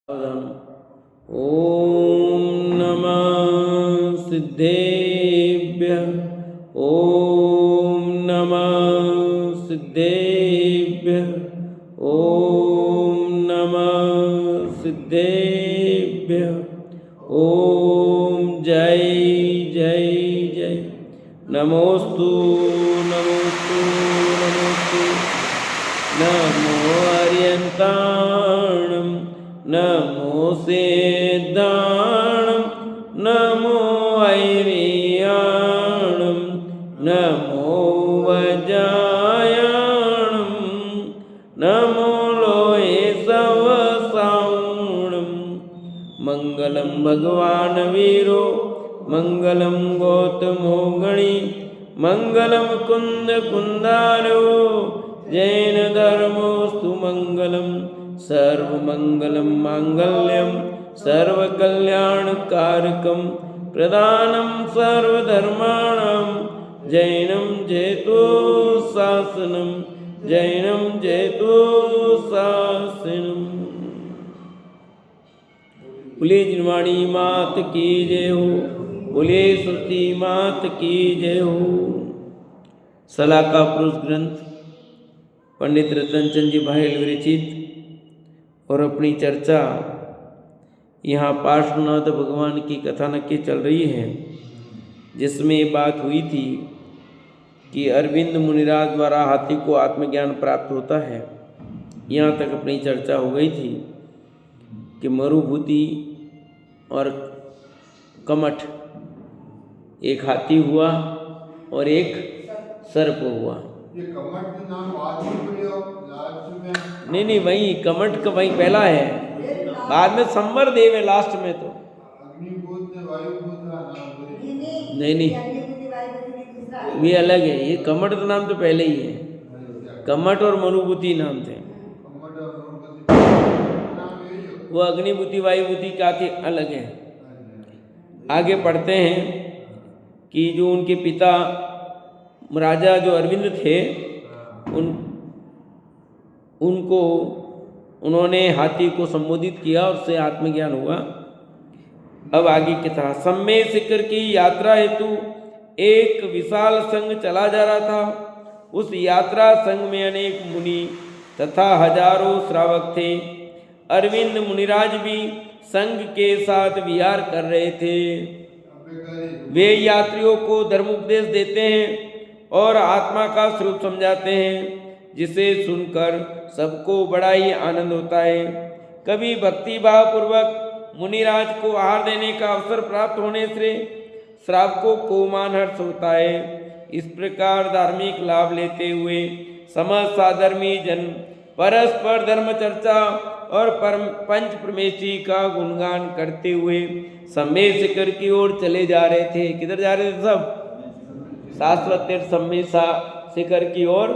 ओम नमः सिद्धेभ्यः। ओम नमः सिद्धेभ्यः। ओम नमः सिद्धेभ्यः। ओम जय जय जय। नमोस्तु नमोस्तु नमोस्तु। नमो अर्यन्ताणं नमो सिद्धाणं नमो ऐरियाणं नमो वज्रायाणं नमो लोहे सवसाणं। मंगलम भगवान वीरो मंगलम गौतमो गणी मंगलम कुंद कुंदारो जैन धर्मोस्तु मंगलम सर्वमंगलम मांगल्यम सर्वकल्याणकारकम प्रदानम सर्वधर्माणां जैनम जयतु शासनम जैनम जयतु शासनम। बोले जिनवाणी मात की जय हो। बोले सरस्वती मात की जय हो। सलाका पुरुष ग्रंथ पंडित रतनचंद जी भाईल विरचित और अपनी चर्चा यहाँ पार्श्वनाथ भगवान की कथानक की चल रही है, जिसमें बात हुई थी कि अरविंद मुनिराज द्वारा हाथी को आत्मज्ञान प्राप्त होता है। यहाँ तक अपनी चर्चा हो गई थी कि मरुभूति और कमठ, एक हाथी हुआ और एक सर्प हुआ। ये कमठ का नाम बाद में पढ़ियो लास्ट में? नहीं वही कमठ का वही पहला है, बाद में संवर देव है लास्ट में। तो अग्निभूत ने वायुभूत का नाम बोले। नहीं ये अलग है। ये कमठ का नाम तो पहले ही है। कमठ और मरुभूति नाम थे। कमठ और मरुभूति नाम यही हो। वो अग्निभूति वायुभूति का थे, अलग है। आगे पढ़ते हैं कि जो उनके पिता राजा जो अरविंद थे, उनको उन्होंने हाथी को संबोधित किया और उससे आत्मज्ञान हुआ। अब आगे की तरह सम्मेय शिखर की यात्रा हेतु एक विशाल संघ चला जा रहा था। उस यात्रा संघ में अनेक मुनि तथा हजारों श्रावक थे। अरविंद मुनिराज भी संघ के साथ विहार कर रहे थे। वे यात्रियों को धर्मोपदेश देते हैं और आत्मा का स्वरूप समझाते हैं, जिसे सुनकर सबको बड़ा ही आनंद होता है। कभी भक्ति भाव पूर्वक मुनिराज को आहार देने का अवसर प्राप्त होने से श्रावकों को मान हर्ष होता है। इस प्रकार धार्मिक लाभ लेते हुए समस्त साधर्मी जन परस्पर धर्म चर्चा और पंच परमेशी का गुणगान करते हुए सम्मेय शिखर की ओर चले जा रहे थे। किधर जा रहे थे सब? शाश्वत तीर्थ सम्मेय शिखर की ओर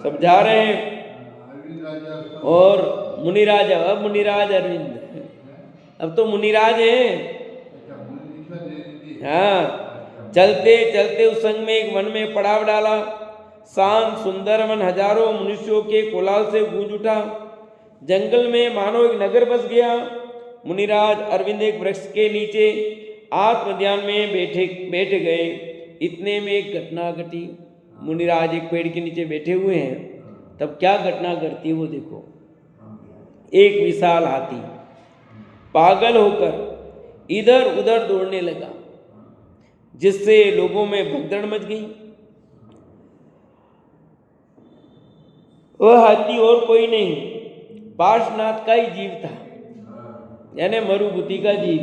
सब जा रहे हैं। और मुनिराज, अब मुनिराज अरविंद, अब तो मुनिराज है। हाँ, चलते चलते उस संग में एक वन में पड़ाव डाला। शांत सुंदर वन हजारों मनुष्यों के कोलाहल से गूंज उठा। जंगल में मानो एक नगर बस गया। मुनिराज अरविंद एक वृक्ष के नीचे आत्मध्यान में बैठ गए। इतने में एक घटना घटी। मुनिराज एक पेड़ के नीचे बैठे हुए हैं, तब क्या घटना घटती है वो देखो। एक विशाल हाथी पागल होकर इधर उधर दौड़ने लगा, जिससे लोगों में भगदड़ मच गई। वह हाथी और कोई नहीं, पार्श्वनाथ का ही जीव था, यानी मरुभूति का जीव।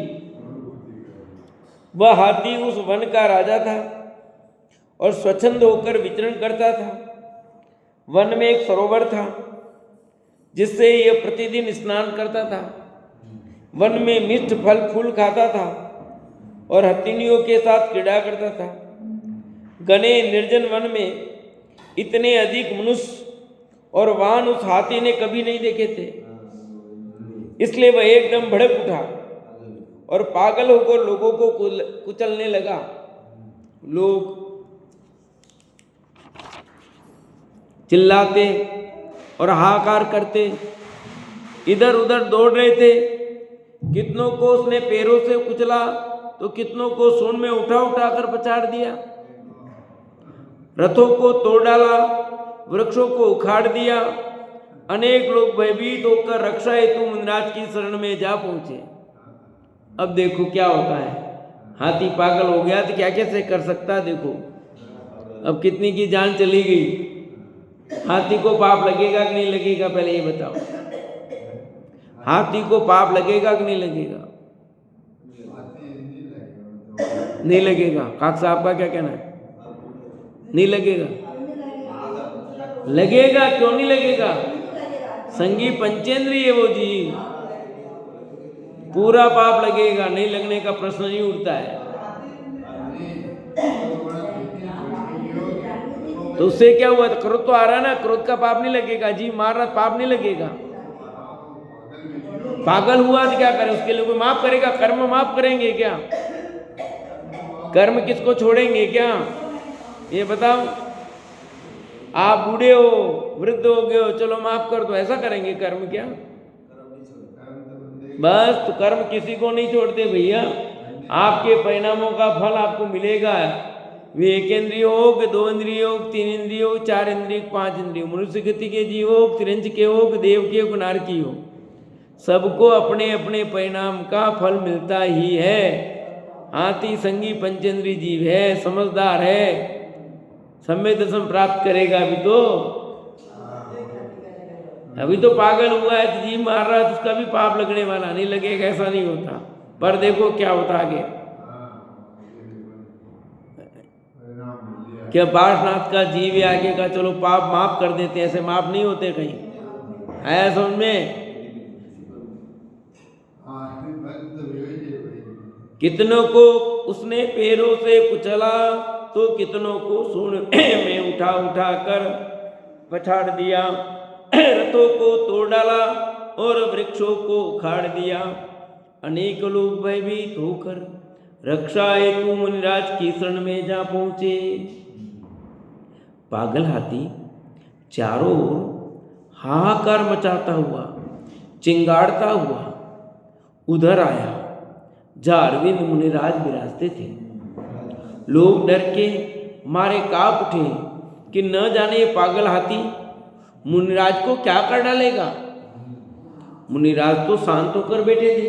वह हाथी उस वन का राजा था और स्वच्छंद होकर विचरण करता था। वन में एक सरोवर था, जिससे यह प्रतिदिन स्नान करता था। वन में मिष्ट फल फूल खाता था और हथिनियों के साथ क्रीड़ा करता था। घने निर्जन वन में इतने अधिक मनुष्य और वाहन उस हाथी ने कभी नहीं देखे थे। इसलिए वह एकदम भड़क उठा और पागल होकर लोगों को कुचलने लगा। लोग चिल्लाते और हाहाकार करते इधर उधर दौड़ रहे थे। कितनों को उसने पैरों से कुचला, तो कितनों को सूंड में उठा उठा कर पछाड़ दिया, रथों को तोड़ डाला, वृक्षों को उखाड़ दिया। अनेक लोग भयभीत होकर रक्षा हेतु मुनिराज की शरण में जा पहुंचे। अब देखो क्या होता है, हाथी पागल हो गया तो क्या कैसे कर सकता है। देखो अब कितनी की जान चली गई। हाथी को पाप लगेगा कि नहीं लगेगा, पहले ये बताओ। हाथी को पाप लगेगा कि नहीं लगेगा? नहीं लगेगा। काक साहब का क्या कहना है? नहीं लगेगा। लगेगा, क्यों नहीं लगेगा? संगी पंचेंद्रिय है वो जी, पूरा पाप लगेगा, नहीं लगने का प्रश्न नहीं उठता है। तो उससे क्या हुआ? तो क्रोध तो आ रहा ना, क्रोध का पाप नहीं लगेगा जी, मार रहा पाप नहीं लगेगा। पागल हुआ तो क्या करे, उसके लिए कोई माफ करेगा? कर्म माफ करेंगे क्या? कर्म किसको छोड़ेंगे क्या? ये बताओ। आप बूढ़े हो, वृद्ध हो गए हो, चलो माफ कर दो, ऐसा करेंगे कर्म क्या? बस, तो कर्म किसी को नहीं छोड़ते भैया। आपके परिणामों का फल आपको मिलेगा। वे एक इंद्रिय हो कि दो इंद्रिय हो, तीन इंद्रिय हो, चार इंद्रिय, पांच इंद्रिय, मनुष्य गति के जीव हो, तिरंज के हो, देव के हो, नारकी हो, सबको अपने अपने परिणाम का फल मिलता ही है। हाथी संगी पंचेंद्रीय जीव है, समझदार है, सम्य दशम प्राप्त करेगा। अभी तो पागल हुआ है तो जीव मार रहा है, तो उसका भी पाप लगने वाला, नहीं लगेगा ऐसा नहीं होता। पर देखो क्या होता आगे। क्या पार्शनाथ का जीव है आगे का, चलो पाप माफ कर देते हैं, ऐसे माफ नहीं होते कहीं, आया समझ में? कितनों को उसने पैरों से कुचला, तो कितनों को सूंड में उठा उठा कर पछाड़ दिया, रथों को तोड़ डाला और वृक्षों को उखाड़ दिया। अनेक लोग भयभीत होकर रक्षा हेतु मुनिराज की शरण में जा पहुंचे। पागल हाथी चारों ओर हाहाकार मचाता हुआ, चिंगाड़ता हुआ उधर आया जहाँ अरविंद मुनिराज विराजते थे। लोग डर के मारे कांप उठे कि न जाने ये पागल हाथी मुनिराज को क्या कर डालेगा। मुनिराज तो शांत होकर बैठे थे।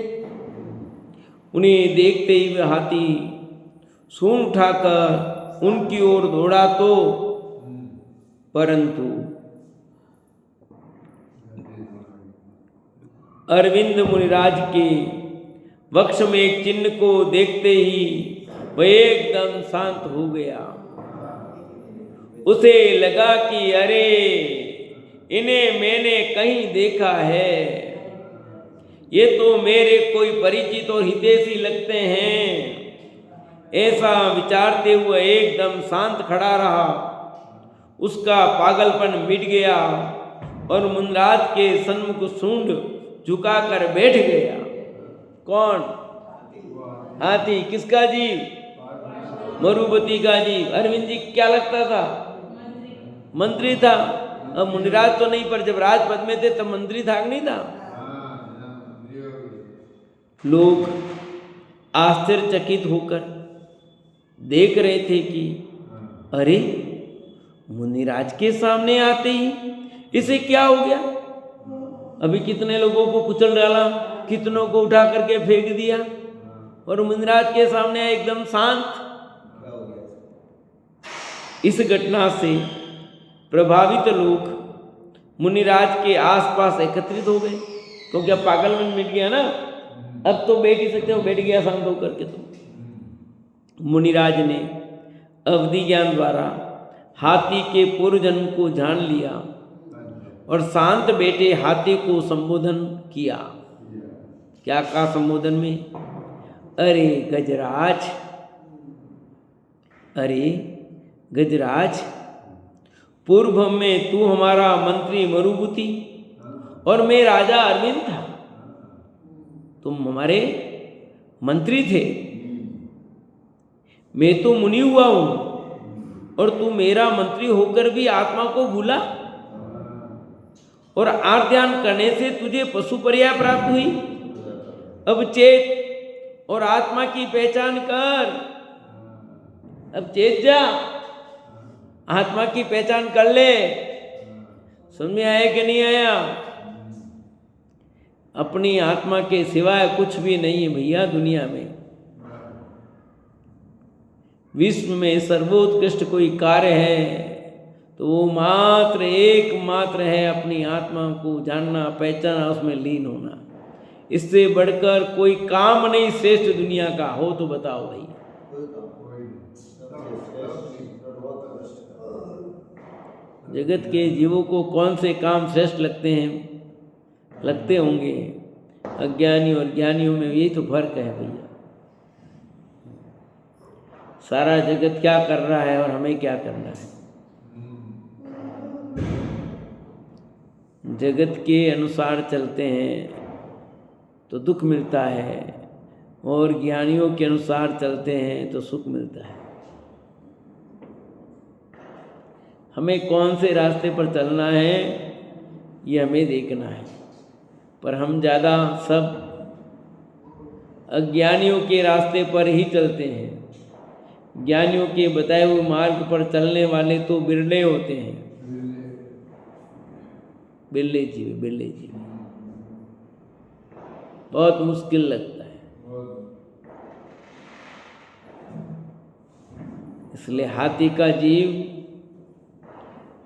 उन्हें देखते ही वह हाथी सूंड उठाकर उनकी ओर दौड़ा, तो परंतु अरविंद मुनिराज के वक्ष में एक चिन्ह को देखते ही वह एकदम शांत हो गया। उसे लगा कि अरे इन्हें मैंने कहीं देखा है, ये तो मेरे कोई परिचित और हितैषी लगते हैं। ऐसा विचारते हुए एकदम शांत खड़ा रहा। उसका पागलपन मिट गया और मुनिराज के सन्मुख सूंड झुकाकर बैठ गया। कौन? हाथी। किसका जीव? मरुभूति का जीव। अरविंद जी क्या लगता था? मंत्री था। अब मुनिराज तो नहीं, पर जब राजपद में थे तब मंत्री था कि नहीं था? लोग आश्चर्यचकित होकर देख रहे थे कि अरे मुनिराज के सामने आते ही इसे क्या हो गया। अभी कितने लोगों को कुचल डाला, कितनों को उठा करके फेंक दिया, और मुनिराज के सामने एकदम शांत। इस घटना से प्रभावित लोग मुनिराज के आसपास एकत्रित हो गए, क्योंकि अब पागलपन मिट गया ना, अब तो बैठ ही सकते हो, बैठ गया शांत होकर के। तो मुनिराज ने अवधि ज्ञान द्वारा हाथी के पूर्व जन्म को जान लिया और शांत बैठे हाथी को संबोधन किया। क्या कहा संबोधन में? अरे गजराज, अरे गजराज, पूर्व में तू हमारा मंत्री मरुभूति और मैं राजा अरविंद था। तुम हमारे मंत्री थे, मैं तो मुनि हुआ हूं, और तू मेरा मंत्री होकर भी आत्मा को भूला, और आर्ध्यान करने से तुझे पशु पर्याय प्राप्त हुई। अब चेत और आत्मा की पहचान कर। अब चेत जा, आत्मा की पहचान कर ले। समझ में आया कि नहीं आया? अपनी आत्मा के सिवाय कुछ भी नहीं है भैया दुनिया में। विश्व में सर्वोत्कृष्ट कोई कार्य है तो वो मात्र एकमात्र है अपनी आत्मा को जानना, पहचानना, उसमें लीन होना। इससे बढ़कर कोई काम नहीं श्रेष्ठ दुनिया का। हो तो बताओ भाई। जगत के जीवों को कौन से काम श्रेष्ठ लगते हैं? लगते होंगे। अज्ञानी और ज्ञानियों में यही तो फर्क है भैया। सारा जगत क्या कर रहा है और हमें क्या करना है। जगत के अनुसार चलते हैं तो दुख मिलता है, और ज्ञानियों के अनुसार चलते हैं तो सुख मिलता है। हमें कौन से रास्ते पर चलना है ये हमें देखना है। पर हम ज़्यादा सब अज्ञानियों के रास्ते पर ही चलते हैं। ज्ञानियों के बताए हुए मार्ग पर चलने वाले तो बिरले होते हैं। बिरले जीव बहुत मुश्किल लगता है। इसलिए हाथी का जीव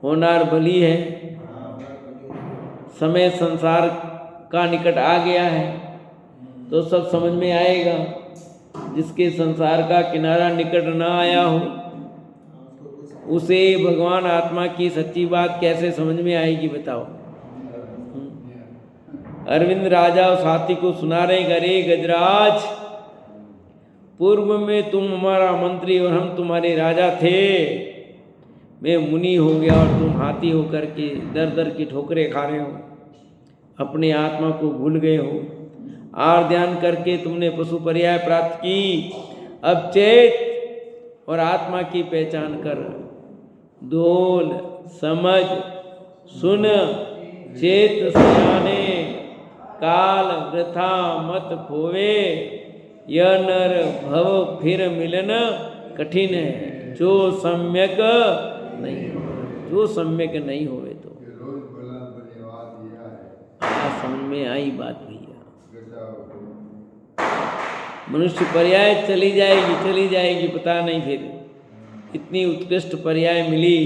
होनार बली है। समय संसार का निकट आ गया है तो सब समझ में आएगा। जिसके संसार का किनारा निकट ना आया हो उसे भगवान आत्मा की सच्ची बात कैसे समझ में आएगी बताओ। अरविंद राजा उस हाथी को सुना रहे, अरे गजराज, पूर्व में तुम हमारा मंत्री और हम तुम्हारे राजा थे। मैं मुनि हो गया और तुम हाथी होकर के दर दर की ठोकरें खा रहे हो। अपने आत्मा को भूल गए हो। आर ध्यान करके तुमने पशु पर्याय प्राप्त की। अब चेत और आत्मा की पहचान कर। डोल समझ सुन, चेत सियाने, काल वृथा मत खोवे। यह नर भव फिर मिलन कठिन है, जो सम्यक नहीं हो। जो सम्यक नहीं होवे तो समझ में आई बात भैया। मनुष्य पर्याय चली जाएगी पता नहीं। फिर इतनी उत्कृष्ट पर्याय मिली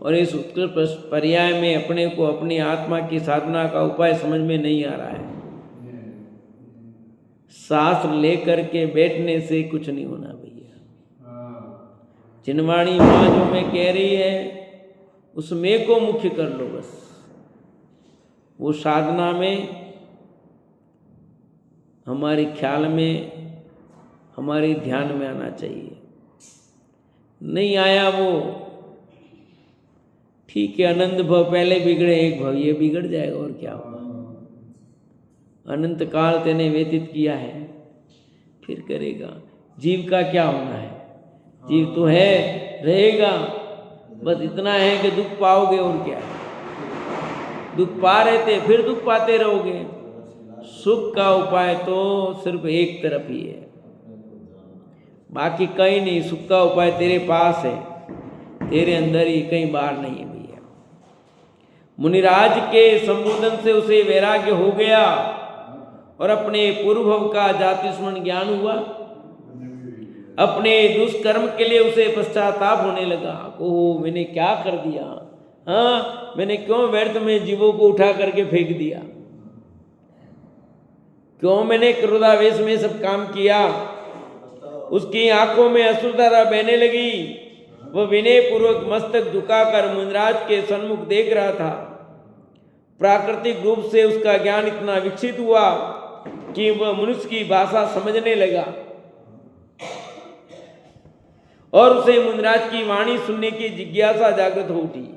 और इस उत्कृष्ट पर्याय में अपने को अपनी आत्मा की साधना का उपाय समझ में नहीं आ रहा है। शास्त्र लेकर के बैठने से कुछ नहीं होना भैया। जिनवाणी माँ जो मैं कह रही है उसमें को मुख्य कर लो बस। वो साधना में हमारे ख्याल में, हमारे ध्यान में आना चाहिए। नहीं आया वो ठीक है, अनंत भव पहले बिगड़े एक भव ये बिगड़ जाएगा और क्या होगा। अनंत काल तेने व्यतीत किया है फिर करेगा। जीव का क्या होना है? जीव तो है, रहेगा, बस इतना है कि दुख पाओगे और क्या है। दुख पा रहे थे फिर दुख पाते रहोगे। सुख का उपाय तो सिर्फ एक तरफ ही है, बाकी कहीं नहीं। सुख का उपाय तेरे पास है, तेरे अंदर ही, कहीं बाहर नहीं है भैया। मुनिराज के संबोधन से उसे वैराग्य हो गया और अपने पूर्वभव का जातिस्मरण ज्ञान हुआ। अपने दुष्कर्म के लिए उसे पश्चाताप होने लगा। ओह मैंने क्या कर दिया, हाँ मैंने क्यों व्यर्थ में जीवों को उठा करके फेंक दिया, क्यों मैंने क्रोधावेश में सब काम किया। उसकी आंखों में अश्रुधारा बहने लगी। वह विनय पूर्वक मस्तक झुकाकर मुनिराज के सन्मुख देख रहा था। प्राकृतिक रूप से उसका ज्ञान इतना विकसित हुआ कि वह मनुष्य की भाषा समझने लगा और उसे मुनिराज की वाणी सुनने की जिज्ञासा जागृत हो उठी।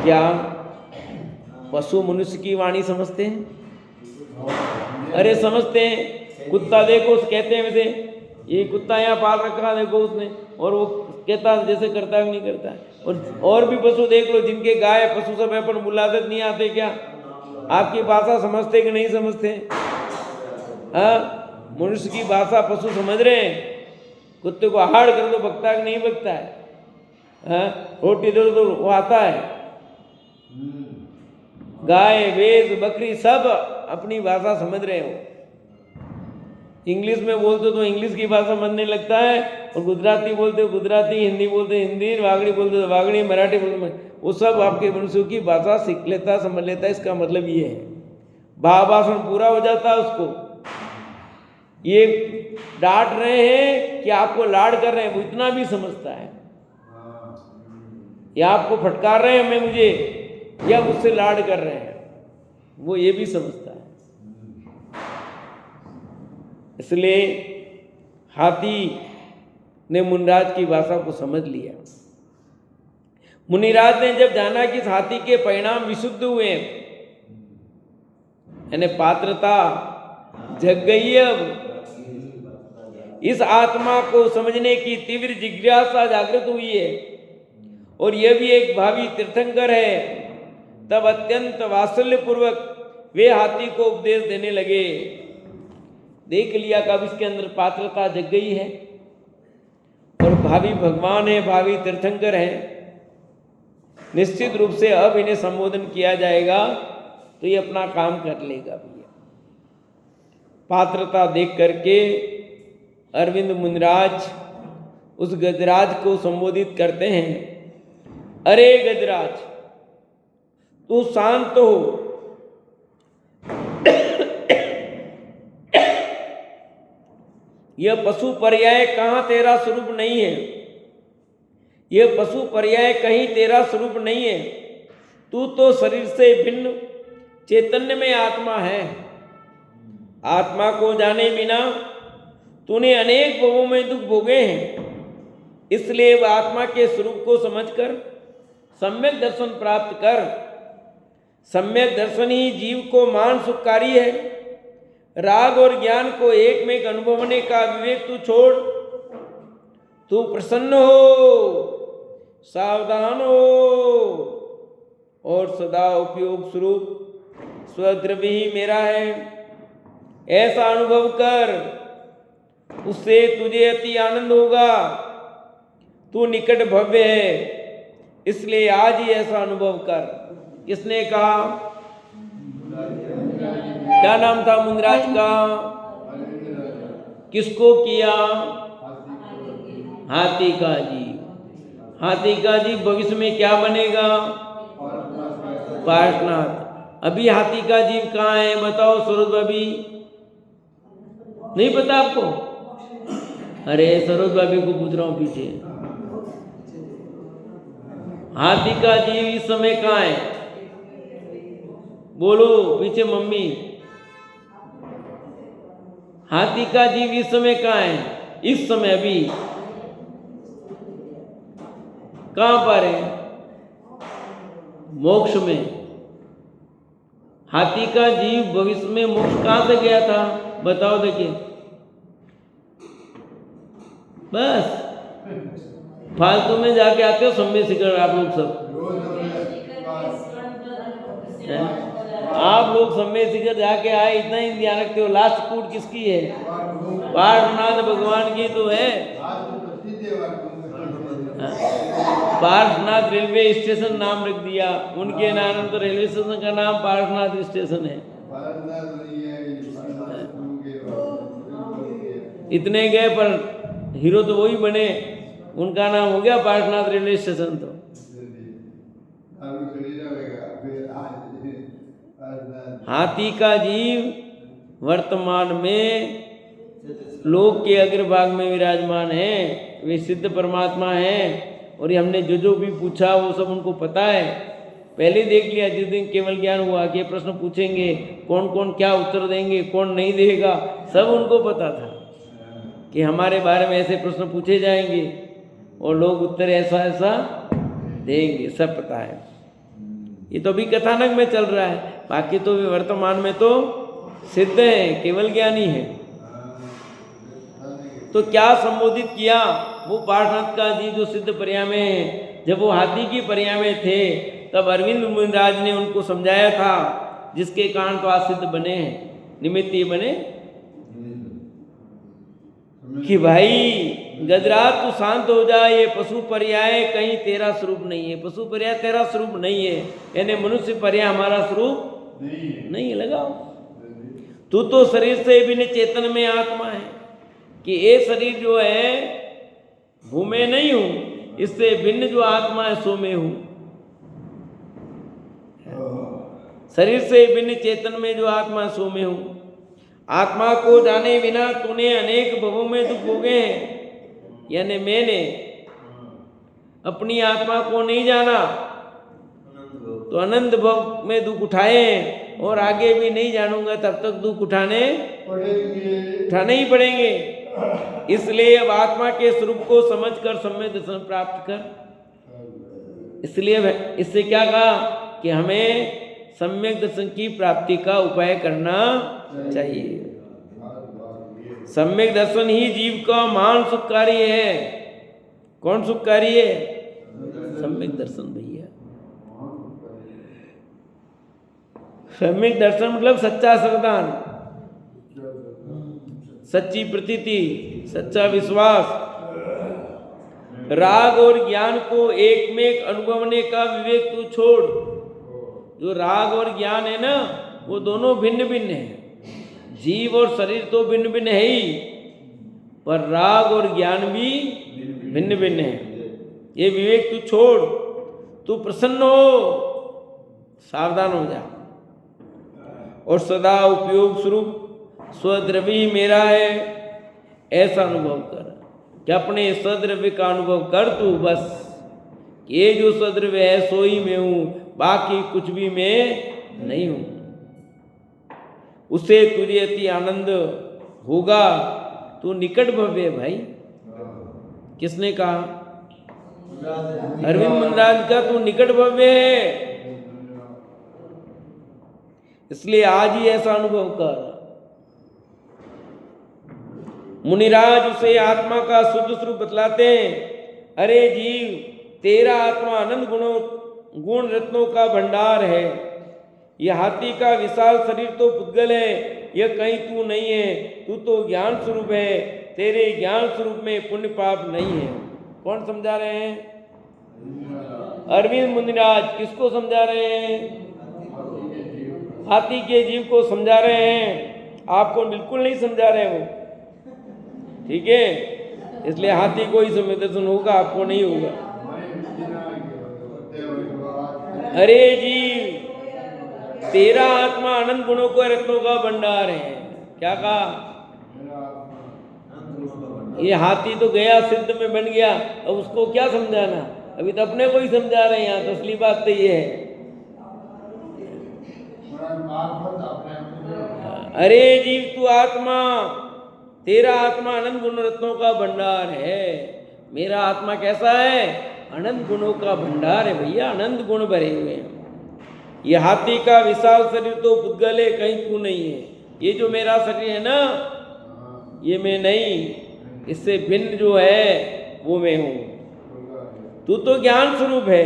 क्या पशु मनुष्य की वाणी समझते हैं? अरे समझते हैं। कुत्ता देखो कहते हैं वैसे, ये कुत्ता यहाँ पाल रखा देखो उसने, और वो कहता जैसे करता है नहीं करता है। और भी पशु देख लो जिनके गाय पशु सब अपन बुलादत नहीं आते क्या, आपकी भाषा समझते कि नहीं समझते? हाँ, मनुष्य की भाषा पशु समझ रहे हैं। कुत्ते को आहार कर दो, बकता कि नहीं बकता है? हाँ, रोटी दे दो वो आता है। गाय भैंस बकरी सब अपनी भाषा समझ रहे हो। इंग्लिश में बोलते तो इंग्लिश की भाषा समझने लगता है, और गुजराती बोलते गुजराती, हिंदी बोलते हिंदी, वागड़ी बोलते वागड़ी, मराठी बोलते वो सब आपके मनुष्यों की भाषा सीख लेता, समझ लेता है। इसका मतलब ये है, भाषण पूरा हो जाता है उसको। ये डांट रहे हैं कि आपको लाड कर रहे हैं, वो इतना भी समझता है। या आपको फटकार रहे हैं हमें मुझे, या मुझसे लाड कर रहे हैं, वो ये भी समझता है। इसलिए हाथी ने मुनिराज की भाषा को समझ लिया। मुनिराज ने जब जाना कि इस हाथी के परिणाम विशुद्ध हुए, यानी पात्रता जग गई है, अब इस आत्मा को समझने की तीव्र जिज्ञासा जागृत हुई है, और यह भी एक भावी तीर्थंकर है, तब अत्यंत वात्सल्य पूर्वक वे हाथी को उपदेश देने लगे। देख लिया कब इसके अंदर पात्रता जग गई है, और भावी भगवान है, भावी तीर्थंकर है, निश्चित रूप से अब इन्हें संबोधन किया जाएगा तो ये अपना काम कर लेगा भैया। पात्रता देख करके अरविंद मुनिराज उस गजराज को संबोधित करते हैं, अरे गजराज, तू शांत हो। यह पशु पर्याय कहाँ तेरा स्वरूप नहीं है, यह पशु पर्याय कहीं तेरा स्वरूप नहीं है। तू तो शरीर से भिन्न चैतन्य में आत्मा है। आत्मा को जाने बिना तूने अनेक भवों में दुख भोगे हैं, इसलिए वह आत्मा के स्वरूप को समझकर सम्यक दर्शन प्राप्त कर। सम्यक दर्शन ही जीव को मान सुखकारी है। राग और ज्ञान को एक में अनुभवने का विवेक तू छोड़, तू प्रसन्न हो, सावधान हो, और सदा उपयोग स्वरूप स्वद्रव्य ही मेरा है, ऐसा अनुभव कर। उससे तुझे अति आनंद होगा। तू निकट भव्य है, इसलिए आज ही ऐसा अनुभव कर। किसने कहा? क्या नाम था मुनिराज का? किसको किया? हाथी का जीव। हाथी का जीव भविष्य में क्या बनेगा? पार्शनाथ। अभी हाथी का जीव कहाँ है बताओ सरोज भाभी? नहीं पता आपको? अरे सरोज भाभी को पूछ रहा हूँ पीछे। हाथी का जीव इस समय कहाँ है? बोलो पीछे मम्मी। हाथी का जीव इस समय कहाँ है? इस समय अभी कहाँ पर है? मोक्ष में। हाथी का जीव भविष्य में मोक्ष कहाँ से गया था बताओ देखिए। बस फालतू में जाके आते हो सम्य शिखर आप लोग सब। आप लोग सम्य शिखर जाके आए, इतना ही ध्यान रखते हो। लास्ट कूट किसकी है? पार्श्वनाथ भगवान की तो है। पार्श्वनाथ रेलवे स्टेशन नाम रख दिया उनके नाम, तो रेलवे स्टेशन का नाम पार्श्वनाथ स्टेशन है। इतने गए पर हीरो तो वही बने, उनका नाम हो गया पार्श्वनाथ रेलवे स्टेशन। तो हाथी का जीव वर्तमान में लोक के अग्रभाग में विराजमान है, वे सिद्ध परमात्मा हैं। और ये हमने जो भी पूछा वो सब उनको पता है, पहले देख लिया। जिस दिन केवल ज्ञान हुआ कि प्रश्न पूछेंगे, कौन कौन क्या उत्तर देंगे, कौन नहीं देगा, सब उनको पता था कि हमारे बारे में ऐसे प्रश्न पूछे जाएंगे और लोग उत्तर ऐसा ऐसा देंगे, सब पता है। ये तो अभी कथानक में चल रहा है, बाकी तो वर्तमान में तो सिद्ध है, केवल ज्ञानी है। तो क्या संबोधित किया वो पार्श्वनाथ का जी जो सिद्ध पर्याय में है। जब वो हाथी की पर्याय में थे तब अरविंद मुनिराज ने उनको समझाया था जिसके कारण तो आज सिद्ध बने हैं, निमित्त ये बने कि भाई गजराज तू शांत हो जा, ये पशु पर्याय कहीं तेरा स्वरूप नहीं है, पशु पर्याय तेरा स्वरूप नहीं है, यानी मनुष्य पर्याय हमारा स्वरूप नहीं है। लगाओ, तू तो शरीर से भी चेतन में आत्मा है कि ये शरीर जो है वो मैं नहीं हूं, इससे भिन्न जो आत्मा है सो मैं हूं। शरीर से भिन्न चेतन में जो आत्मा है सो मैं हूं। आत्मा को जाने बिना तूने अनेक भवों में दुख भोगे हैं, यानी मैंने अपनी आत्मा को नहीं जाना तो अनंत भव में दुख उठाए हैं, और आगे भी नहीं जानूंगा तब तक दुख उठाने ही पड़ेंगे। इसलिए अब आत्मा के स्वरूप को समझकर सम्यक दर्शन प्राप्त कर। इसलिए इससे क्या कहा कि हमें सम्यक दर्शन की प्राप्ति का उपाय करना चाहिए। सम्यक दर्शन ही जीव का महान सुखकारी है। कौन सुखकारी है? सम्यक दर्शन भैया। सम्यक दर्शन मतलब सच्चा श्रद्धान, सच्ची प्रतीति, सच्चा विश्वास, राग और ज्ञान को एक में एक अनुभवने का विवेक तू छोड़। जो राग और ज्ञान है ना, वो दोनों भिन्न भिन्न है। जीव और शरीर तो भिन्न भिन्न है ही, पर राग और ज्ञान भी भिन्न भिन्न है। ये विवेक तू छोड़, तू प्रसन्न हो, सावधान हो जा, और सदा उपयोग स्वरूप स्वद्रव्य मेरा है ऐसा अनुभव कर। कि अपने सद्रव्य का अनुभव कर तू बस। ये जो सद्रव्य है सो ही मैं हूं, बाकी कुछ भी मैं नहीं हूं। उससे तुझे अति आनंद होगा। तू निकट भव्य भाई। किसने कहा? अरविंद मुनिराज का तू निकट भव्य है। इसलिए आज ही ऐसा अनुभव कर। मुनिराज उसे आत्मा का शुद्ध स्वरूप बतलाते हैं। अरे जीव, तेरा आत्मा अनंत गुण रत्नों का भंडार है। यह हाथी का विशाल शरीर तो पुद्गल है, यह कहीं तू नहीं है। तू तो ज्ञान स्वरूप है, तेरे ज्ञान स्वरूप में पुण्य पाप नहीं है। कौन समझा रहे हैं? अरविंद मुनिराज। किसको समझा रहे हैं? हाथी के जीव को समझा रहे हैं। आपको बिल्कुल नहीं समझा रहे वो, ठीक है? इसलिए हाथी को ही सम्यक दर्शन होगा, आपको नहीं होगा। अरे जीव, तेरा आत्मा अनंत गुणों को रत्नों का भंडार है। क्या कहा? ये हाथी तो गया सिद्ध में बन गया, अब उसको क्या समझाना? अभी तो अपने को ही समझा रहे हैं। यहाँ तो असली बात तो ये है। अरे जीव, तू आत्मा, तेरा आत्मा अनंत गुण रत्नों का भंडार है। मेरा आत्मा कैसा है? अनंत गुणों का भंडार है भैया, अनंत गुण भरे हुए हैं। ये हाथी का विशाल शरीर तो पुद्गल है, कहीं तू नहीं है। ये जो मेरा शरीर है ना, ये मैं नहीं, इससे भिन्न जो है वो मैं हूँ। तू तो ज्ञान स्वरूप है,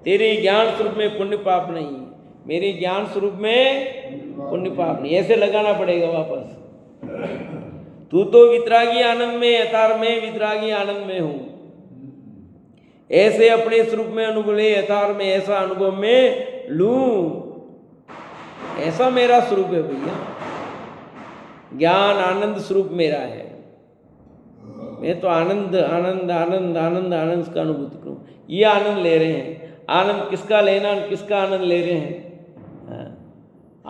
तेरे ज्ञान स्वरूप में पुण्य पाप नहीं, मेरे ज्ञान स्वरूप में पुण्य पाप नहीं। ऐसे लगाना पड़ेगा वापस। तू तो वितरागी आनंद में, यथार्थ में वितरागी आनंद में हूँ। ऐसे अपने स्वरूप में अनुभव ले, यथार्थ में ऐसा अनुभव में लूं। ऐसा मेरा स्वरूप है भैया। ज्ञान आनंद स्वरूप मेरा है। मैं तो आनंद आनंद आनंद आनंद आनंद का अनुभूति करूं। ये आनंद ले रहे हैं। आनंद किसका लेना, किसका आनंद ले रहे हैं?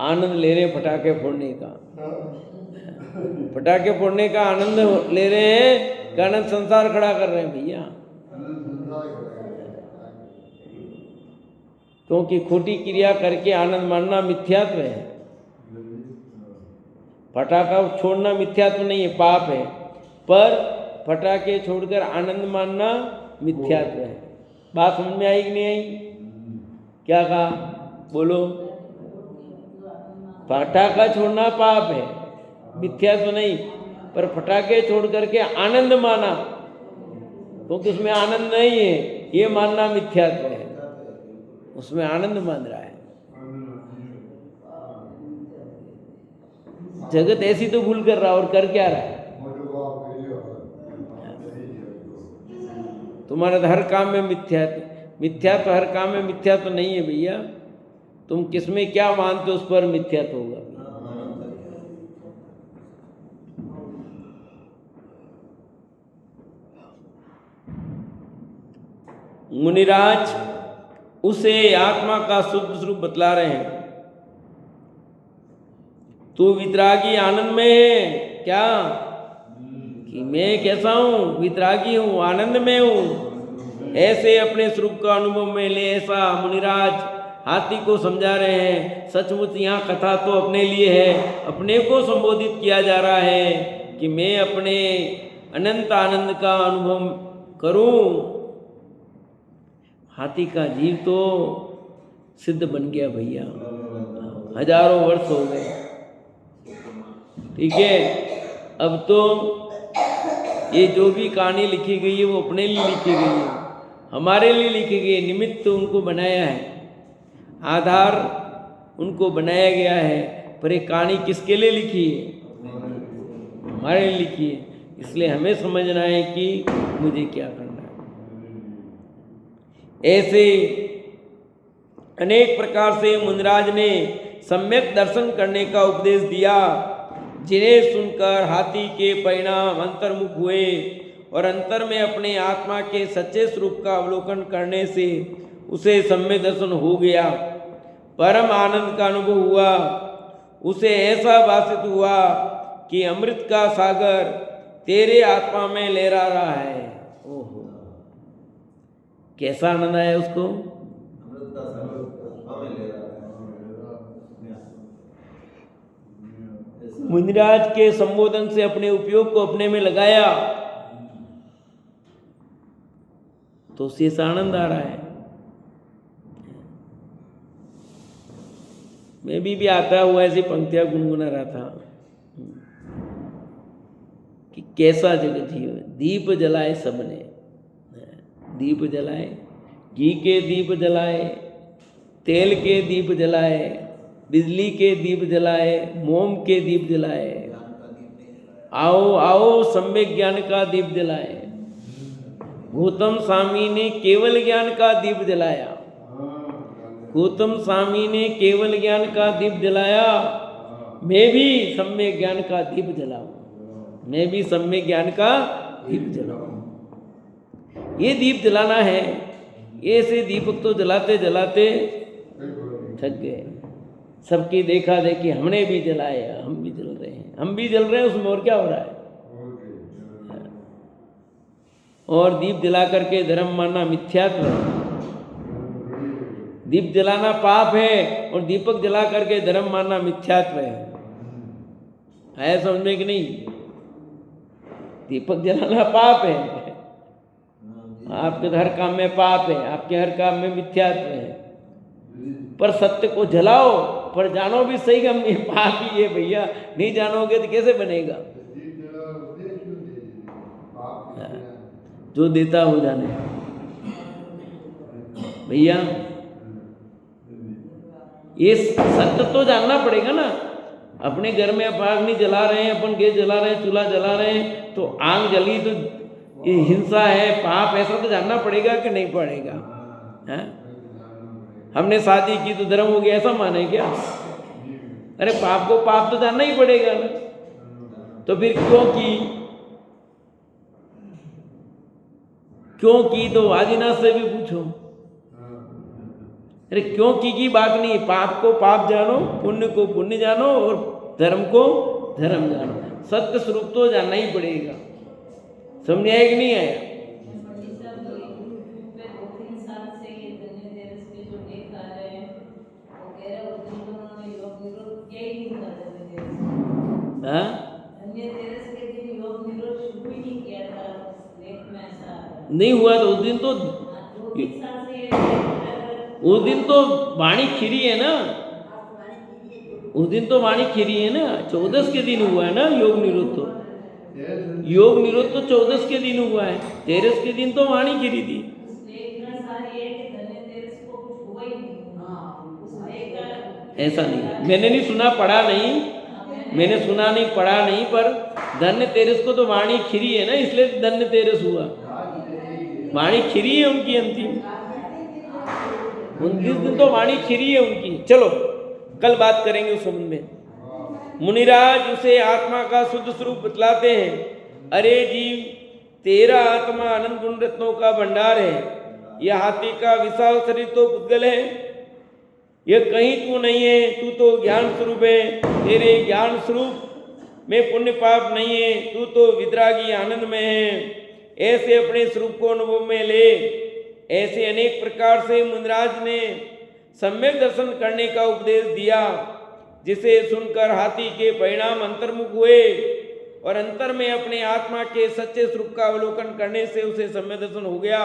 आनंद ले रहे हैं पटाखे फोड़ने का। पटाखे फोड़ने का आनंद ले रहे हैं कि आनंद संसार खड़ा कर रहे हैं भैया। क्योंकि खोटी क्रिया करके आनंद मानना मिथ्यात्व है। पटाखा छोड़ना मिथ्यात्व नहीं है, पाप है। पर पटाखे छोड़कर आनंद मानना मिथ्यात्व है। बात समझ में आई कि नहीं आई? क्या कहा? बोलो। पटाखा छोड़ना पाप है, मिथ्यात्व नहीं। पर पटाखे छोड़ करके आनंद माना, क्योंकि उसमें आनंद नहीं है, ये मानना मिथ्यात्व है। उसमें आनंद मान रहा है। जगत ऐसी तो भूल कर रहा और कर क्या रहा है? तुम्हारा तो हर काम में मिथ्या तो हर काम में मिथ्या तो नहीं है भैया। तुम किसमें क्या मानते हो उस पर मिथ्या तो होगा। मुनिराज उसे आत्मा का शुद्ध स्वरूप बतला रहे हैं। तू वितरागी आनंद में है क्या? कि मैं कैसा हूं? वितरागी हूं, आनंद में हूं। ऐसे अपने स्वरूप का अनुभव में ले, ऐसा मुनिराज हाथी को समझा रहे हैं। सचमुच यहाँ कथा तो अपने लिए है, अपने को संबोधित किया जा रहा है कि मैं अपने अनंत आनंद का अनुभव करूं। हाथी का जीव तो सिद्ध बन गया भैया, हजारों वर्ष हो गए। ठीक है, अब तो ये जो भी कहानी लिखी गई है वो अपने लिए लिखी गई है, हमारे लिए लिखी गई है। निमित्त तो उनको बनाया है, आधार उनको बनाया गया है, पर ये कहानी किसके लिए लिखी है? हमारे लिए लिखी है। इसलिए हमें समझना है कि मुझे क्या करना है। ऐसे अनेक प्रकार से मुनिराज ने सम्यक दर्शन करने का उपदेश दिया, जिन्हें सुनकर हाथी के परिणाम अंतर्मुख हुए और अंतर में अपने आत्मा के सच्चे स्वरूप का अवलोकन करने से उसे सम्यक दर्शन हो गया। परम आनंद का अनुभव हुआ। उसे ऐसा भासित हुआ कि अमृत का सागर तेरे आत्मा में लहरा रहा है। ओहो, कैसा आनंद आया उसको? अमृत का सागर आत्मा में लहरा रहा है। मुनिराज के संबोधन से अपने उपयोग को अपने में लगाया तो उसे ऐसा आनंद आ रहा है। मैं भी आता हुआ ऐसी पंक्तियां गुनगुना रहा था कि कैसा जगत जीव। दीप जलाए सबने, दीप जलाए, घी के दीप जलाए, तेल के दीप जलाए, बिजली के दीप जलाए, मोम के दीप जलाए, आओ आओ सम्यक ज्ञान का दीप जलाए। गौतम स्वामी ने केवल ज्ञान का दीप जलाया, गौतम स्वामी ने केवल ज्ञान का दीप जलाया। मैं भी सम्यक ज्ञान का दीप जलाऊं, मैं भी सम्यक ज्ञान का दीप जलाऊं। ये दीप जलाना है। ऐसे दीपक तो जलाते जलाते थक गए। सबकी देखा देखी हमने भी जलाया, हम भी जल रहे हैं, हम भी जल रहे हैं, उसमें और क्या हो रहा है? और दीप जला करके धर्म मानना मिथ्यात्व है। दीप जलाना पाप है और दीपक जला करके धर्म मानना मिथ्यात्व है। आया समझ में कि नहीं? दीपक जलाना पाप है, आपके हर काम में पाप है, आपके हर काम में मिथ्यात्व है। पर सत्य को जलाओ, पर जानो भी सही कि हम ये पाप ही है भैया। नहीं जानोगे तो कैसे बनेगा? जो देता हो जाने भैया। ये सत्य तो जानना पड़ेगा ना। अपने घर में आप आग नहीं जला रहे हैं, अपन गैस जला रहे हैं, चूल्हा जला रहे हैं, तो आग जली तो ये हिंसा है, पाप, ऐसा तो जानना पड़ेगा कि नहीं पड़ेगा? है? हमने शादी की तो धर्म हो गया, ऐसा माने क्या? अरे पाप को पाप तो जानना ही पड़ेगा ना। तो फिर क्यों की तो आदिनाथ से भी पूछो। अरे क्यों की बात नहीं। पाप को पाप जानो, पुण्य को पुण्य जानो और धर्म को धर्म जानो। सत्य स्वरूप तो जानना ही पड़ेगा। समझ आया कि नहीं आया? नहीं हुआ तो उस दिन तो वाणी खिरी है ना। उस दिन तो वाणी खिरी है ना। 14 के दिन हुआ है ना योग निरोध। तो योग निरोध तो 14 के दिन हुआ है। 13 के दिन तो वाणी खिरी थी। ऐसा नहीं, मैंने नहीं सुना, पढ़ा नहीं। मैंने सुना नहीं, पढ़ा नहीं, पर धन्य तेरस को तो वाणी खिरी है ना, इसलिए धन्य तेरस हुआ। वाणी खिरी है उनकी अंतिम, 29 दिन तो वाणी खिरी है उनकी। चलो कल बात करेंगे उस संबंध में। मुनिराज उसे आत्मा का शुद्ध स्वरूप बतलाते हैं। अरे जीव, तेरा आत्मा अनंत गुण रत्नों का भंडार है। यह हाथी का विशाल शरीर तो पुद्गल है, यह कहीं तू नहीं है, तू तो ज्ञान स्वरूप है। तेरे ज्ञान स्वरूप में पुण्य पाप नहीं है, तू तो वितरागी आनंद में है। ऐसे अपने स्वरूप को अनुभव में ले। ऐसे अनेक प्रकार से मुनिराज ने सम्यक दर्शन करने का उपदेश दिया, जिसे सुनकर हाथी के परिणाम अंतर्मुख हुए और अंतर में अपने आत्मा के सच्चे स्वरूप का अवलोकन करने से उसे सम्यक दर्शन हो गया।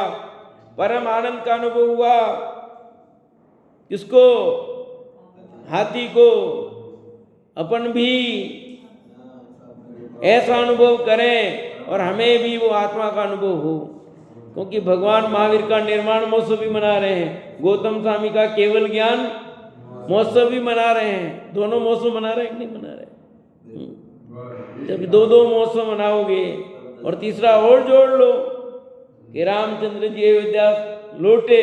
परम आनंद का अनुभव हुआ। इसको हाथी को अपन भी ऐसा अनुभव करें और हमें भी वो आत्मा का अनुभव हो, क्योंकि भगवान महावीर का निर्माण महोत्सव भी मना रहे हैं, गौतम स्वामी का केवल ज्ञान महोत्सव भी मना रहे हैं। दोनों महोत्सव मना रहे हैं कि नहीं मना रहे? जब दो दो महोत्सव मनाओगे और तीसरा और जोड़ लो कि रामचंद्र जी अयोध्या लौटे,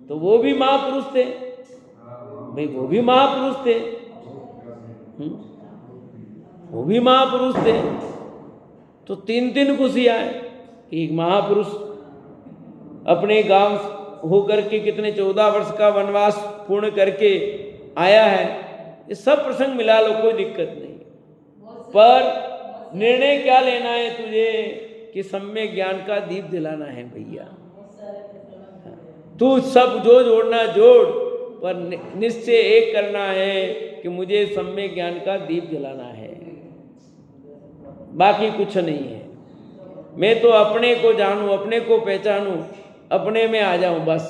तो वो भी महापुरुष थे भाई, वो भी महापुरुष थे, वो भी महापुरुष थे। तो तीन तीन खुशियाँ हैं कि एक महापुरुष अपने गांव होकर के कितने 14 वर्ष का वनवास पूर्ण करके आया है। ये सब प्रसंग मिला लो, कोई दिक्कत नहीं, पर निर्णय क्या लेना है तुझे कि सम्यक ज्ञान का दीप दिलाना है भैया। तू सब जो जोड़ना जोड़, पर निश्चय एक करना है कि मुझे सम्यक ज्ञान का दीप जलाना है, बाकी कुछ नहीं है। मैं तो अपने को जानूं, अपने को पहचानूं, अपने में आ जाऊं, बस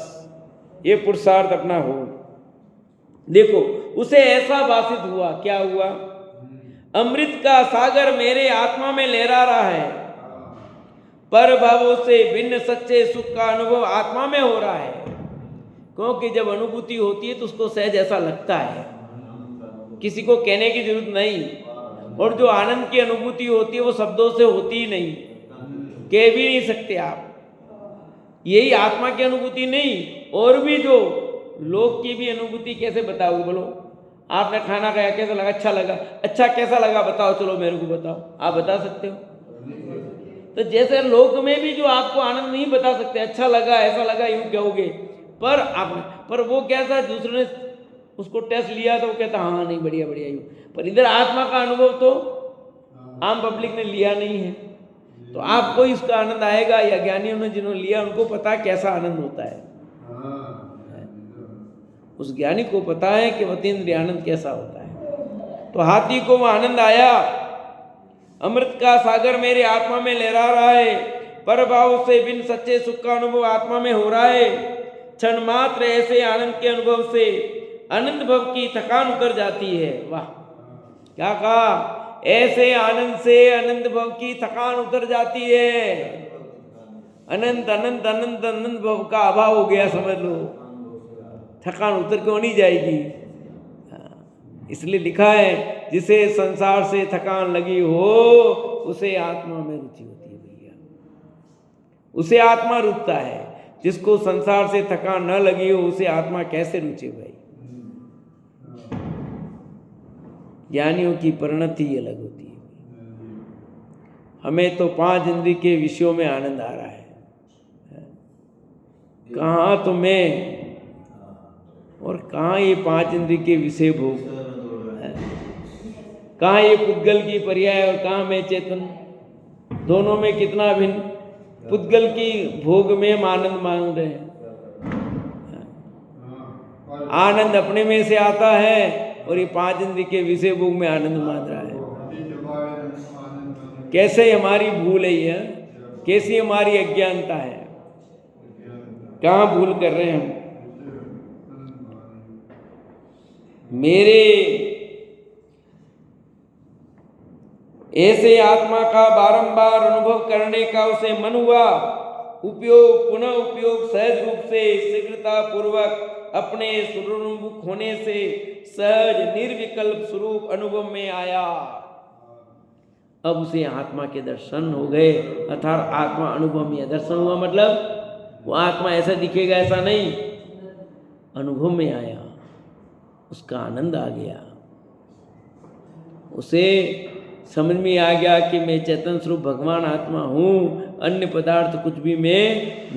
ये पुरुषार्थ अपना हो। देखो उसे ऐसा भाषित हुआ, क्या हुआ? अमृत का सागर मेरे आत्मा में लहरा रहा है, पर भावों से भिन्न सच्चे सुख का अनुभव आत्मा में हो रहा है। क्योंकि जब अनुभूति होती है तो उसको सहज ऐसा लगता है, किसी को कहने की जरूरत नहीं। और जो आनंद की अनुभूति होती है वो शब्दों से होती ही नहीं, कह भी नहीं सकते आप। यही आत्मा की अनुभूति नहीं, और भी जो लोग की भी अनुभूति कैसे बताओगे? बोलो, आपने खाना खाया, कैसा लगा? अच्छा लगा। अच्छा कैसा लगा बताओ, चलो मेरे को बताओ। आप बता सकते हो? तो जैसे लोक में भी जो आपको आनंद नहीं बता सकते, अच्छा लगा, ऐसा लगा, यूं कहोगे, पर वो कैसा, दूसरे ने उसको टेस्ट लिया तो वो कहता हाँ नहीं बढ़िया बढ़िया यूं। पर इधर आत्मा का अनुभव तो आम पब्लिक ने लिया नहीं है, तो आपको इसका आनंद आएगा, या ज्ञानियों ने जिन्होंने लिया उनको पता कैसा आनंद होता है। उस ज्ञानी को पता है कि अतीन्द्रिय आनंद कैसा होता है। तो हाथी को वो आनंद आया। अमृत का सागर मेरे आत्मा में लहरा रहा है, पर भाव से बिन सच्चे सुख का अनुभव आत्मा में हो रहा है। क्षण मात्र ऐसे आनंद के अनुभव से अनंत भव की थकान उतर जाती है। वाह, क्या कहा? ऐसे आनंद से अनंत भव की थकान उतर जाती है। अनंत अनंत अनंत अनंत भव का अभाव हो गया, समझ लो। थकान उतर क्यों नहीं जाएगी? इसलिए लिखा है, जिसे संसार से थकान लगी हो उसे आत्मा में रुचि होती है भैया, उसे आत्मा रुचता है। जिसको संसार से थकान न लगी हो उसे आत्मा कैसे रुचे भाई? ज्ञानियों की परिणति अलग होती है। हमें तो 5 इंद्रिय के विषयों में आनंद आ रहा है, कहाँ तो मैं और कहाँ ये 5 इंद्रिय के विषय भोग, कहाँ ये पुद्गल की पर्याय और कहाँ मैं चेतन, दोनों में कितना भिन्न। पुद्गल की भोग में हम आनंद मान रहे हैं, आनंद अपने में से आता है, और ये 5 इंद्रिय के विषय भोग में आनंद मान रहा है। कैसे हमारी भूल है ये, कैसी हमारी अज्ञानता है, कहाँ भूल कर रहे हैं हम। मेरे ऐसे आत्मा का बारंबार अनुभव करने का उसे मन हुआ। उपयोग पुनः उपयोग सहज रूप से शीघ्रता पूर्वक अपने स्वरूप होने से सहज निर्विकल्प स्वरूप अनुभव में आया। अब उसे आत्मा के दर्शन हो गए, अर्थात आत्मा अनुभव में दर्शन हुआ, मतलब वो आत्मा ऐसा दिखेगा ऐसा नहीं, अनुभव में आया, उसका आनंद आ गया, उसे समझ में आ गया कि मैं चैतन्य स्वरूप भगवान आत्मा हूँ, अन्य पदार्थ कुछ भी मैं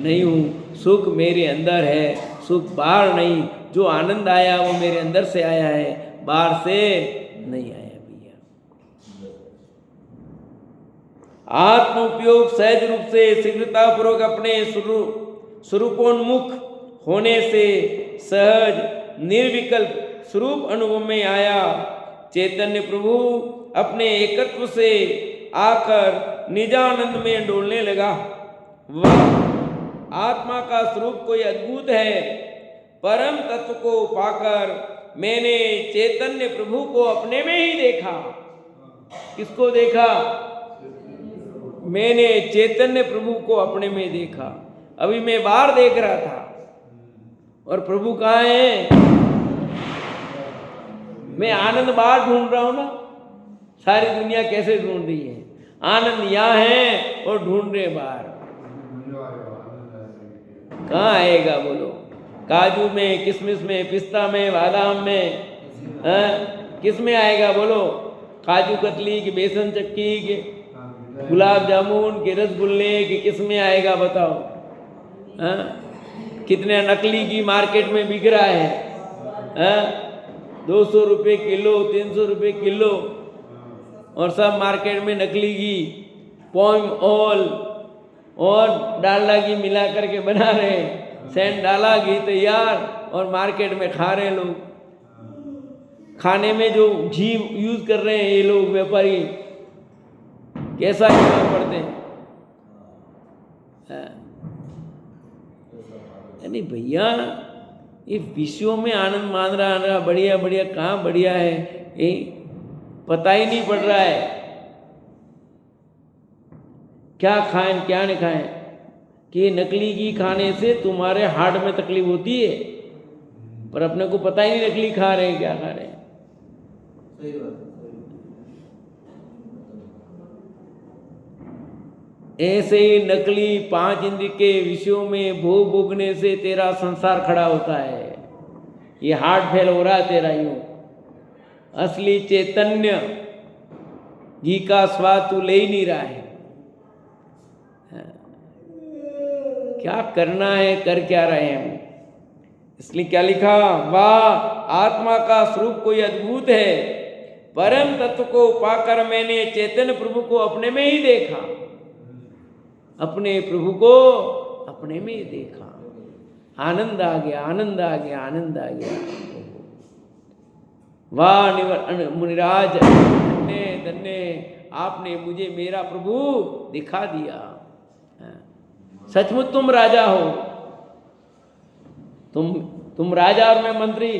नहीं हूँ, सुख मेरे अंदर है, सुख बाहर नहीं, जो आनंद आया वो मेरे अंदर से आया है, बाहर से नहीं आया भैया। आत्म उपयोग सहज रूप से शीघ्रतापूर्वक अपने स्वरूपोन्मुख होने से सहज निर्विकल्प स्वरूप अनुभव में आया। चैतन्य प्रभु अपने एकत्व से आकर निजानंद में डोलने लगा। वह आत्मा का स्वरूप कोई अद्भुत है। परम तत्व को पाकर मैंने चैतन्य प्रभु को अपने में ही देखा। किसको देखा? मैंने चैतन्य प्रभु को अपने में देखा। अभी मैं बाहर देख रहा था और प्रभु कहाँ है? मैं आनंद बाहर ढूंढ रहा हूं ना, सारी दुनिया कैसे ढूंढ रही है? आनंद यहाँ है और ढूंढ रहे बाहर। कहाँ आएगा बोलो? काजू में, किशमिश में, पिस्ता में, बादाम में, किस में आएगा बोलो? काजू कतली की, बेसन चक्की के, गुलाब जामुन के, रसगुल्ले के, किस में आएगा बताओ? कितने नकली की मार्केट में बिक रहा है, 200 रुपये किलो, 300 रुपये किलो, और सब मार्केट में नकली घी, पॉम ऑयल और डालडा घी मिला करके बना रहे हैं। सेंट डाला घी तैयार और मार्केट में खा रहे लोग। खाने में जो घी यूज कर रहे हैं ये लोग व्यापारी, कैसा बीमार पड़ते हैं। यानी भैया ये विषयों में आनंद मान रहा बढ़िया बढ़िया, कहाँ बढ़िया है, ये पता ही नहीं पड़ रहा है। क्या खाएं क्या नहीं खाएं, कि नकली घी खाने से तुम्हारे हार्ट में तकलीफ होती है, पर अपने को पता ही नहीं नकली खा रहे हैं क्या खा रहे हैं। सही बात है। ऐसे ही नकली 5 इंद्रिय के विषयों में भोग भोगने से तेरा संसार खड़ा होता है। ये हार्ट फेल हो रहा है तेरा यूं। असली चैतन्य घी का स्वाद तू ले ही नहीं रहा है। क्या करना है, कर क्या रहे हैं हम? इसलिए क्या लिखा? वाह आत्मा का स्वरूप कोई अद्भुत है। परम तत्व को पाकर मैंने चैतन्य प्रभु को अपने में ही देखा। अपने प्रभु को अपने में ही देखा। आनंद आ गया, आनंद आ गया, आनंद आ गया। वाह मुनिराज, धन्य धन्य, आपने मुझे मेरा प्रभु दिखा दिया। सचमुच तुम राजा हो, तुम राजा और मैं मंत्री।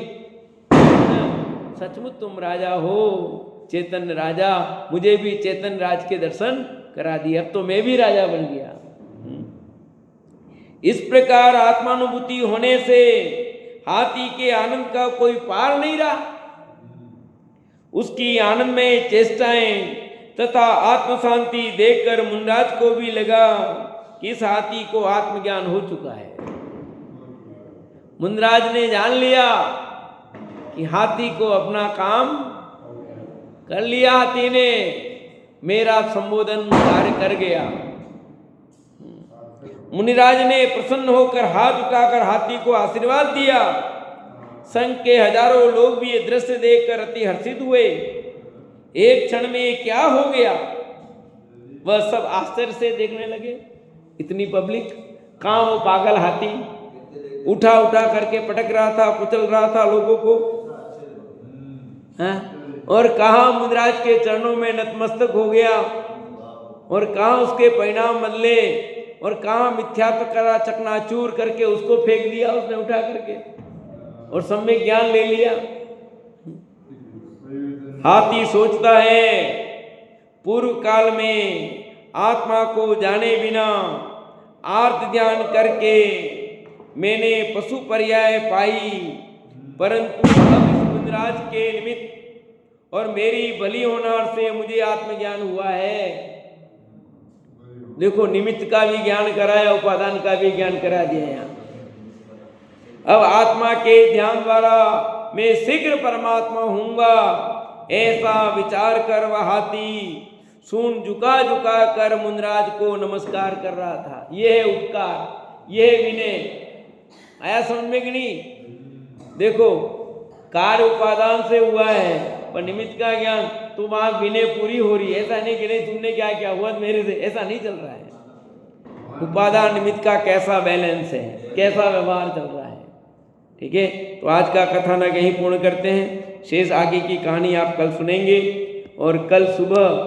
सचमुच तुम राजा हो, चैतन्य राजा। मुझे भी चैतन्य राज के दर्शन करा दिया, अब तो मैं भी राजा बन गया। इस प्रकार आत्मानुभूति होने से हाथी के आनंद का कोई पार नहीं रहा। उसकी आनंदमय चेष्टाएं तथा आत्म शांति देखकर मुनिराज को भी लगा कि इस हाथी को आत्मज्ञान हो चुका है। मुनिराज ने जान लिया कि हाथी को अपना काम कर लिया, हाथी ने मेरा संबोधन कार्य कर गया। मुनिराज ने प्रसन्न होकर हाथ उठाकर हाथी को आशीर्वाद दिया। संघ के हजारों लोग भी ये दृश्य देखकर अति हर्षित हुए। एक क्षण में ये क्या हो गया, वह सब आश्चर्य से देखने लगे। इतनी पब्लिक, कहाँ वो पागल हाथी उठा उठा करके पटक रहा था, कुचल रहा था लोगों को, और कहाँ मुनिराज के चरणों में नतमस्तक हो गया, और कहाँ उसके परिणाम बदले, और कहाँ मिथ्यात्व करा चकनाचूर करके उसको फेंक दिया उसने उठा करके, और सम्यक ज्ञान ले लिया। हाथी सोचता है पूर्व काल में आत्मा को जाने बिना आर्त ध्यान करके मैंने पशु पर्याय पाई, परंतु अब इस मुनिराज के निमित्त और मेरी बलि होनार से मुझे आत्मज्ञान हुआ है। देखो, निमित्त का भी ज्ञान कराया, उपादान का भी ज्ञान करा दिया यहाँ। अब आत्मा के ध्यान द्वारा मैं शीघ्र परमात्मा हूँगा, ऐसा विचार कर वह हाथी सूंड झुका झुका कर मुनिराज को नमस्कार कर रहा था। यह है उपकार, यह है विनय। आया समझ में कि नहीं? देखो, कार्य उपादान से हुआ है, पर निमित्त का ज्ञान, तो वहां विनय पूरी हो रही है। ऐसा नहीं कि नहीं तुमने क्या क्या हुआ मेरे से, ऐसा नहीं चल रहा है। उपादान निमित्त का कैसा बैलेंस है, कैसा व्यवहार चल रहा है। ठीक है, तो आज का कथानक यहीं पूर्ण करते हैं। शेष आगे की कहानी आप कल सुनेंगे, और कल सुबह